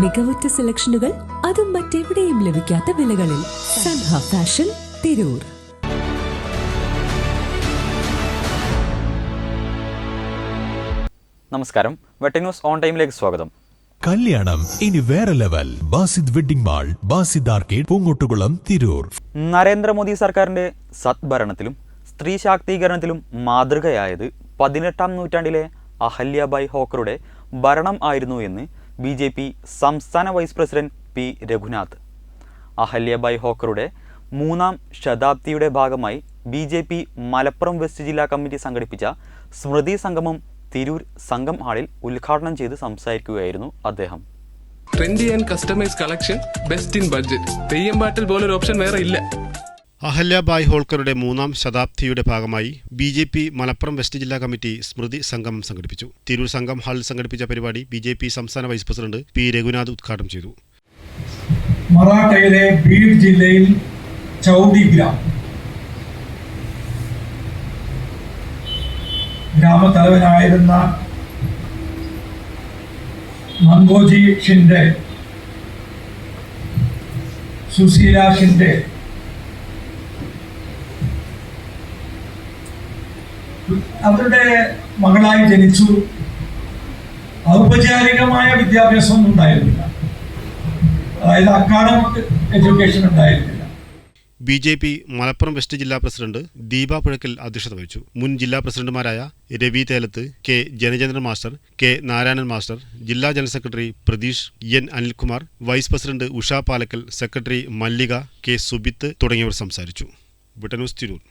മികവുറ്റ സെലക്ഷനുകൾ, അതും മറ്റെവിടെയും ലഭിക്കാത്ത വിലകളിൽ. സൻഹ ഫാഷൻ, തിരൂർ. നമസ്കാരം, വെട്ടിംഗ് ന്യൂസ് ഓൺ ടൈമിലേക്ക് സ്വാഗതം. കല്യാണം ഇനി വേറെ level. Basid wedding mall, Basid arcade, Poongottukulam, Tirur. Narendra Modi സർക്കാരിന്റെ സദ്ഭരണത്തിലും സ്ത്രീ ശാക്തീകരണത്തിലും മാതൃകയായത് 18-ാം നൂറ്റാണ്ടിലെ അഹല്യാബായ് ഹോക്കറുടെ ഭരണം ആയിരുന്നു എന്ന് BJP സംസ്ഥാന vice president P. Raghunath. Ahilyabai ഹോക്കറുടെ 3-ാം ശതാബ്ദിയുടെ ഭാഗമായി BJP മലപ്പുറം വെസ്റ്റ് ജില്ലാ കമ്മിറ്റി സംഘടിപ്പിച്ച സ്മൃതി സംഗമം തിരൂർ സംഘം ഹാളിൽ ഉദ്ഘാടനം ചെയ്ത് സംസാരിക്കുകയായിരുന്നു അദ്ദേഹം. Trendy and customise collection, best in budget. Theyyam പാട്ടിൽ പോലൊരു ഓപ്ഷൻ വേറെ ഇല്ല. അഹല്യാബായ് ഹോൾക്കറുടെ 3-ാം ശതാബ്ദിയുടെ ഭാഗമായി BJP മലപ്പുറം വെസ്റ്റ് ജില്ലാ കമ്മിറ്റി സ്മൃതി സംഗമം സംഘടിപ്പിച്ചു. തിരൂർ സംഘം ഹാളിൽ സംഘടിപ്പിച്ച പരിപാടി BJP സംസ്ഥാന വൈസ് പ്രസിഡന്റ് P. രഘുനാഥ് ഉദ്ഘാടനം ചെയ്തു. മറാഠയിലെ ബീഡ് ജില്ലയിൽ ചൗദി ഗ്രാമത്തലവനായിരുന്ന മംഗോജി ഷിൻഡെ, സുശീല ഷിൻഡെ അവരുടെ മകളായി ജനിച്ചു. ഔപചാരികമായ വിദ്യാഭ്യാസമൊന്നും ഉണ്ടായിരുന്നില്ല, അതായത് അക്കാഡമിക് എഡ്യൂക്കേഷൻ ഉണ്ടായിരുന്നില്ല. BJP മലപ്പുറം വെസ്റ്റ് ജില്ലാ പ്രസിഡന്റ് ദീപ പുഴക്കൽ അധ്യക്ഷത വഹിച്ചു. മുൻ ജില്ലാ പ്രസിഡന്റുമാരായ Ravi Thelath, K. Janachandran master, K. Narayanan master, ജില്ലാ general secretary Pratheesh, N. Anilkumar, vice president Usha Palakkal, secretary Mallika, K. Subith തുടങ്ങിയവർ സംസാരിച്ചു. വെട്ടന്യൂസ്, തിരൂർ.